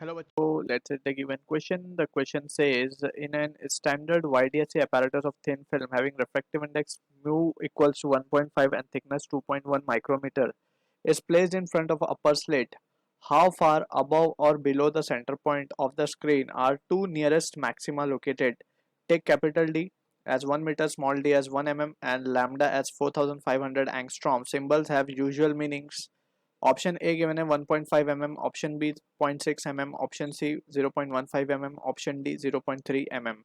Hello, so let's take a given question. The question says, in an standard YDSC apparatus of thin film having refractive index mu equals to 1.5 and thickness 2.1 micrometer is placed in front of upper slit. How far above or below the center point of the screen are two nearest maxima located? Take capital D as 1 meter, small d as 1 mm, and lambda as 4500 angstrom. Symbols have usual meanings. Option A given है 1.5 mm, option B 0.6 mm, option C 0.15 mm, option D 0.3 mm.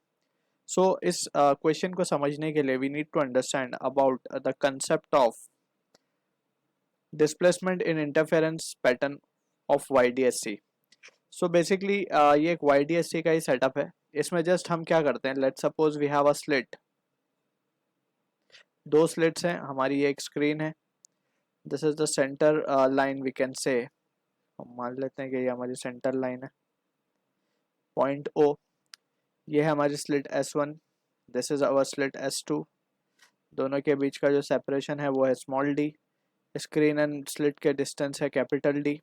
So इस question को समझने के लिए we need to understand about the concept of displacement in interference pattern of YDSC. So basically ये एक YDSC का ही setup है. इसमें जस्ट हम क्या करते हैं, let's suppose we have a slit. दो स्लिट्स हैं हमारी, ये एक स्क्रीन है. This is the centre line we can say. हम मान लेते हैं कि ये हमारी सेंटर लाइन है, पॉइंट O. ये है हमारी slit S1, this is our slit S2. दोनों के बीच का जो सेपरेशन है वो है small D. Screen and slit के डिस्टेंस है capital D.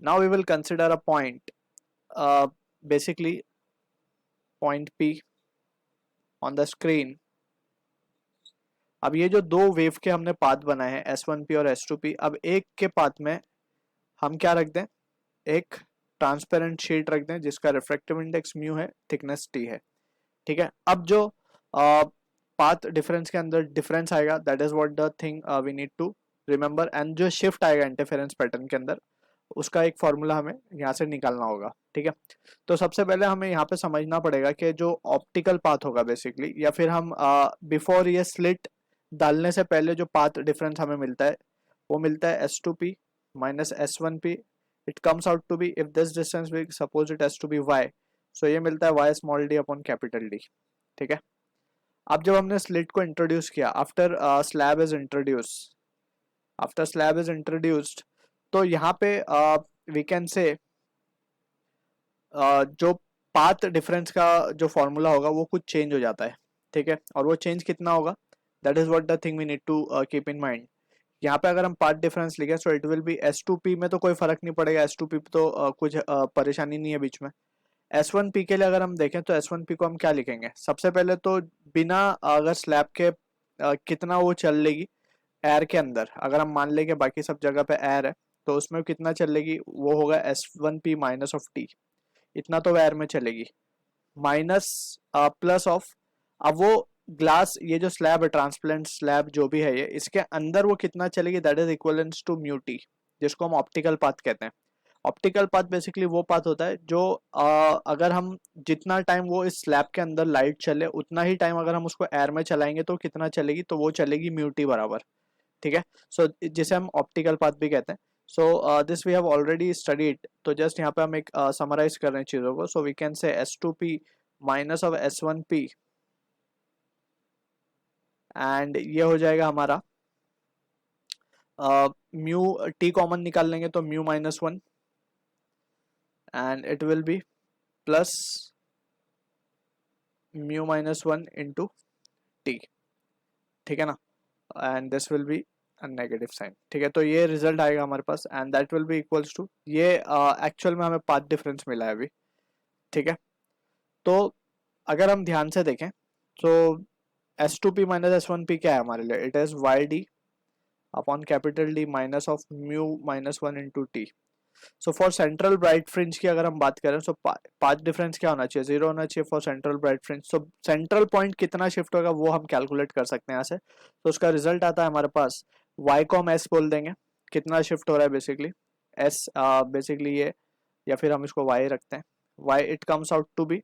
Now we will consider a point, basically point P on the screen. अब ये जो दो वेव के हमने पाथ बनाए हैं S1P और S2P, अब एक के पाथ में हम क्या रख दें, एक ट्रांसपेरेंट शीट रख दें जिसका रिफ्रैक्टिव इंडेक्स म्यू है, थिकनेस T है. ठीक है. अब जो पाथ डिफरेंस के अंदर डिफरेंस आएगा, that is what the thing we need to remember. And जो शिफ्ट आएगा इंटरफेरेंस पैटर्न के अंदर, उसका एक फॉर्मूला हमें यहाँ से निकालना होगा. ठीक है. तो सबसे पहले हमें यहाँ पे समझना पड़ेगा कि जो ऑप्टिकल पाथ होगा बेसिकली, या फिर हम बिफोर ये स्लिट डालने से पहले जो पाथ डिफरेंस हमें मिलता है वो मिलता है S2P minus S1P. It comes out to be, if this distance we suppose it as to be Y, so ये मिलता है Y small d upon capital D. ठीक है. अब जब हमने स्लिट को इंट्रोड्यूस किया, आफ्टर स्लैब इज इंट्रोड्यूस्ड, तो यहाँ पे वी कैन से जो पाथ डिफरेंस का जो फॉर्मूला होगा वो कुछ चेंज हो जाता है. ठीक है. और वो चेंज कितना होगा, that is what the thing we need to keep in mind. यहाँ पे अगर हम पाथ डिफरेंस लिखें, सो इट विल बी S2P में तो कोई फर्क नहीं पड़ेगा, S2P तो कुछ परेशानी नहीं है बीच में. S1P के लिए अगर हम देखें तो S1P को हम क्या लिखेंगे, सबसे पहले तो बिना अगर स्लैब के कितना वो चल लेगी एयर के अंदर, अगर हम मान लें कि बाकी सब जगह पे एयर है, तो उसमें कितना चलेगी, वो होगा S1P माइनस ऑफ T. इतना तो एयर में चलेगी, माइनस प्लस ऑफ. अब वो ग्लास, ये जो स्लैब है, ट्रांसपेरेंट स्लैब जो भी है ये, इसके अंदर वो कितना चलेगी, that is equivalent to mu T, जिसको हम ऑप्टिकल पाथ कहते हैं. ऑप्टिकल पाथ बेसिकली वो पाथ होता है जो अगर हम जितना टाइम वो इस स्लैब के अंदर लाइट चले, उतना ही टाइम अगर हम उसको एयर में चलाएंगे तो कितना चलेगी, तो वो चलेगी म्यू टी बराबर. ठीक है. सो जिसे हम ऑप्टिकल पाथ भी कहते हैं. So this we have already studied. तो जस्ट यहाँ पे हम एक समराइज कर रहे हैं चीज़ों को. सो वी कैन से S2P minus of S1P, and ये हो जाएगा हमारा म्यू टी कॉमन निकाल लेंगे तो mu minus 1, and it will be plus mu minus 1 into T. ठीक है ना. And this will be negative sine. ठीक है. तो ये रिजल्ट आएगा हमारे पास, and that will be equals to, ये एक्चुअल में हमें पाथ डिफरेंस मिला है अभी. ठीक है. तो अगर हम ध्यान से देखें तो S2P माइनस S1P क्या है हमारे लिए, it is YD upon capital D minus of mu minus 1 into T. So for central bright fringe की अगर हम बात करें, सो पाथ डिफरेंस क्या होना चाहिए, 0 होना चाहिए for central bright fringe. So central point कितना शिफ्ट होगा वो हम कैलकुलेट कर सकते हैं यहाँ से. तो उसका रिजल्ट आता है हमारे पास, Y को हम S बोल देंगे, कितना शिफ्ट हो रहा है बेसिकली S, बेसिकली ये, या फिर हम इसको Y रखते हैं, Y it comes out to be,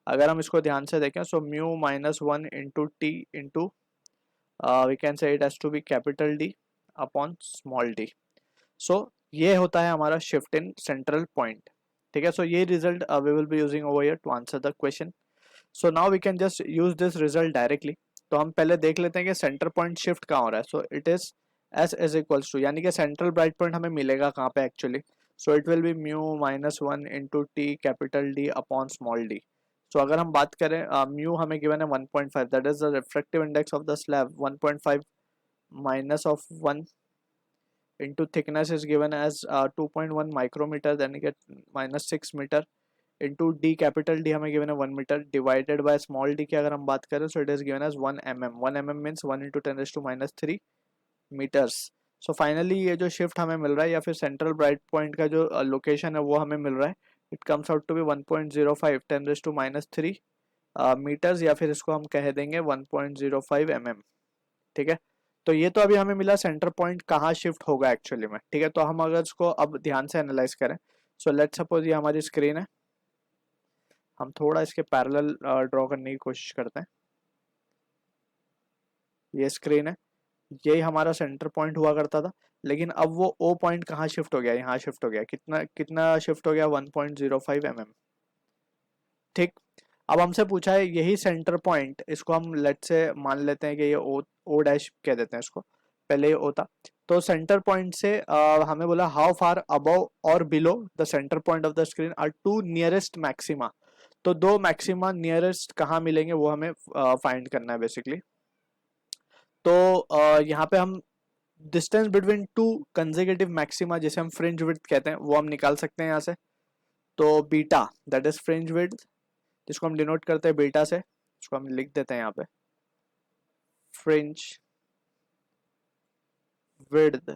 अगर हम इसको ध्यान से देखें, so mu minus 1 into T into we can say it has to be capital D upon small d. So ये होता है हमारा शिफ्ट इन सेंट्रल पॉइंट. ठीक है. सो ये result we will be using over here to answer the question. So now we can just use this result directly. तो हम पहले देख लेते हैं कि सेंटर पॉइंट शिफ्ट कहाँ हो रहा है. So it is S is equals to, यानी कि सेंट्रल ब्राइट पॉइंट हमें मिलेगा कहाँ पे actually. So it will be mu minus 1 into T capital D upon small d. So अगर हम बात करें, म्यू हमें गिवन है 1.5, that is the refractive index of the slab. 1.5 minus of 1 into thickness is given as 2.1 micrometer, then you get minus 6 meter into d, capital D हमें given है 1 meter divided by small d की अगर हम बात करें so it is given as 1 mm. 1 mm means 1 into 10 raised to minus 3 meters. So finally ये जो shift हमें मिल रहा है या फिर central bright point का जो location है वो हमें मिल रहा है, it comes out to be 1.05 10 raised to minus 3 meters, या फिर इसको हम कह देंगे 1.05 mm. ठीक है, तो ये तो अभी हमें मिला सेंटर पॉइंट कहाँ शिफ्ट होगा एक्चुअली में. ठीक है, तो हम अगर इसको अब ध्यान से एनालाइज करें, सो लेट्स सपोज ये हमारी स्क्रीन है, हम थोड़ा इसके पैरेलल ड्रॉ करने की कोशिश करते हैं. ये स्क्रीन है, यही हमारा सेंटर पॉइंट हुआ करता था, लेकिन अब वो ओ पॉइंट कहाँ शिफ्ट हो गया, यहाँ शिफ्ट हो गया. कितना कितना शिफ्ट हो गया, 1.05 mm. ठीक, अब हमसे पूछा है यही सेंटर पॉइंट, इसको हम लेट से मान लेते हैं कि ये ओ डैश कह देते हैं इसको, पहले ये ओ था. तो सेंटर पॉइंट से हमें बोला हाउ फार अबव और below the centre point of the screen are to nearest maxima. तो दो मैक्सिमा नियरेस्ट कहाँ मिलेंगे वो हमें फाइंड करना है बेसिकली. तो यहाँ पे हम distance between two consecutive maxima, जिसे हम फ्रिंज विड्थ कहते हैं, वो हम निकाल सकते हैं यहाँ से. तो beta that is fringe width, जिसको हम डिनोट करते हैं बीटा से, इसको हम लिख देते हैं यहाँ पे fringe width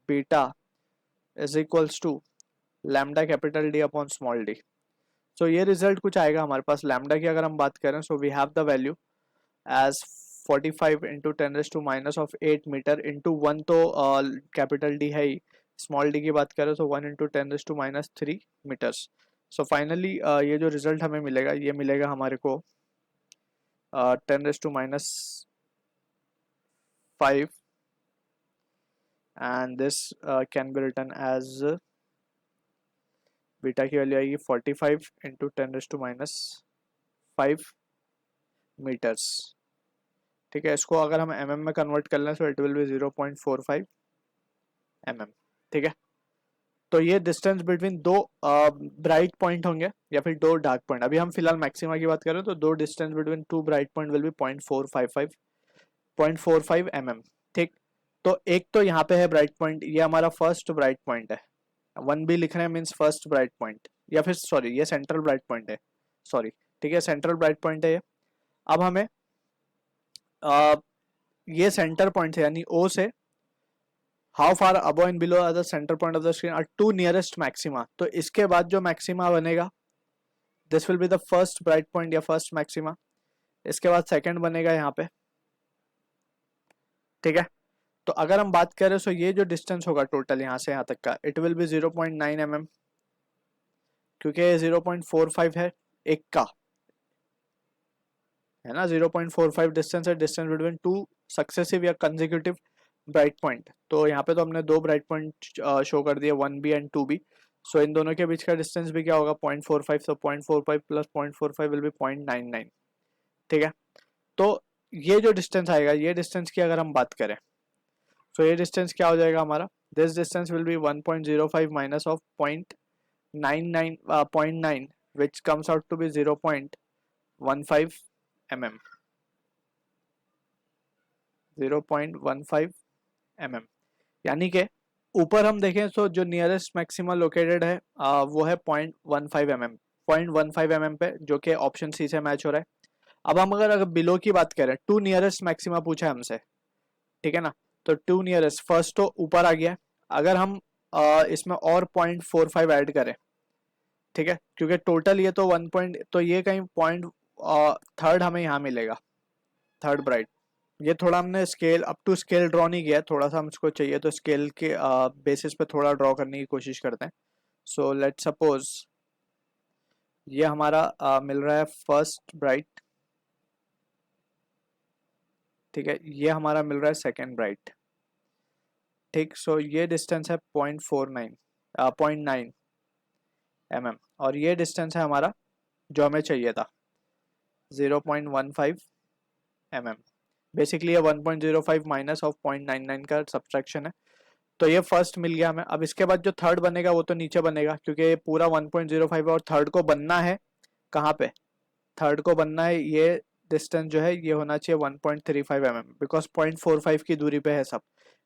beta is equals to lambda capital D upon small D. So ये रिजल्ट कुछ आएगा हमारे पास. लैम्डा की अगर हम बात करें so we have the value as 45 into 10 raised to minus of 8 metre into 1, तो कैपिटल डी है ही. स्मॉल डी की बात करें तो 1 into 10 raised to minus 3 metres. So finally ये जो रिजल्ट हमें मिलेगा ये मिलेगा हमारे को 10 raised to minus 5 and this can be written as beta की वैल्यू आएगी 45 into 10 raised to minus 5 metres. ठीक है, इसको अगर हम mm में कन्वर्ट कर लें तो इट विल बी 0.45 mm. ठीक है, तो ये डिस्टेंस बिटवीन दो ब्राइट पॉइंट होंगे या फिर दो डार्क पॉइंट. अभी हम फिलहाल मैक्सिमा की बात करें तो दो distance between two bright point will be 0.45 mm. ठीक, तो एक तो यहाँ पे है ब्राइट पॉइंट, ये हमारा फर्स्ट ब्राइट पॉइंट है, 1b लिख रहे हैं मीन्स फर्स्ट ब्राइट पॉइंट, या फिर सॉरी ये सेंट्रल ब्राइट पॉइंट है, सॉरी. ठीक है, सेंट्रल ब्राइट पॉइंट है ये. अब हमें ये सेंटर पॉइंट है यानी O से how far above and below the centre point of the screen are to nearest maxima. तो इसके बाद जो मैक्सिमा बनेगा this will be the first bright point या फर्स्ट मैक्सिमा. इसके बाद सेकंड बनेगा यहाँ पे. ठीक है, तो अगर हम बात करें तो ये जो डिस्टेंस होगा टोटल यहाँ से यहाँ तक का इट विल बी 0.9 mm, क्योंकि 0.45 है एक का, है ना. 0.45 डिस्टेंस है, डिस्टेंस बिटवीन टू सक्सेसिव या कंसेक्यूटिव ब्राइट पॉइंट. तो यहाँ पे तो हमने दो ब्राइट पॉइंट शो कर दिए 1b एंड 2b. सो इन दोनों के बीच का डिस्टेंस भी क्या होगा 0.45. सो 0.45 प्लस 0.45 विल बी 0.99. ठीक है, तो ये जो डिस्टेंस आएगा, ये डिस्टेंस की अगर हम बात करें तो ये डिस्टेंस क्या हो जाएगा हमारा, this distance will be 1.05 minus of 0.9 which comes out to be 0.15 mm. 0.15 mm, यानी कि ऊपर हम देखें तो जो नियरेस्ट मैक्सिमा लोकेटेड है वो है 0.15 mm, 0.15 mm पे, जो कि ऑप्शन सी से मैच हो रहा है. अब हम अगर बिलो की बात करें, टू नियरेस्ट मैक्सिमा पूछा है हमसे. ठीक है ना, तो टू नियरेस्ट फर्स्ट तो ऊपर आ गया. अगर हम इसमें और 0.45 ऐड करें, ठीक है, क्योंकि टोटल ये तो 1 पॉइंट, तो ये कहीं पॉइंट थर्ड हमें यहाँ मिलेगा, थर्ड ब्राइट. ये थोड़ा हमने scale up to scale draw नहीं किया, थोड़ा सा हमको चाहिए तो स्केल के बेसिस पे थोड़ा ड्रॉ करने की कोशिश करते हैं. सो लेट सपोज ये हमारा मिल रहा है फर्स्ट ब्राइट. ठीक है, ये हमारा मिल रहा है सेकेंड ब्राइट. ठीक, सो ये डिस्टेंस है 0.9 mm और ये डिस्टेंस है हमारा जो हमें चाहिए था 0.15 mm. बेसिकली ये 1.05 माइनस ऑफ 0.99 का सब्सट्रैक्शन है. तो ये फर्स्ट मिल गया हमें. अब इसके बाद जो थर्ड बनेगा वो तो नीचे बनेगा, क्योंकि ये पूरा 1.05 है और थर्ड को बनना है कहाँ पे, थर्ड को बनना है ये डिस्टेंस जो है ये होना चाहिए 1.35 mm, बिकॉज 0.45 की दूरी पे है सब.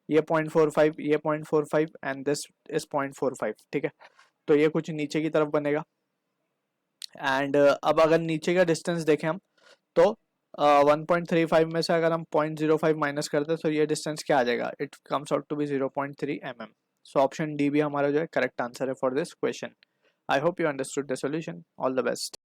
ये 0.45, ये 0.45 एंड दिस इज 0.45, ठीक है। तो ये कुछ नीचे की तरफ बनेगा। एंड अब अगर नीचे का डिस्टेंस देखें हम तो 1.35 में से अगर हम 0.05 माइनस करते हैं तो ये डिस्टेंस क्या आ जाएगा, it comes out to be 0.3 mm। So option D भी हमारा जो है करेक्ट आंसर है for this question. I hope you understood the solution. All the best.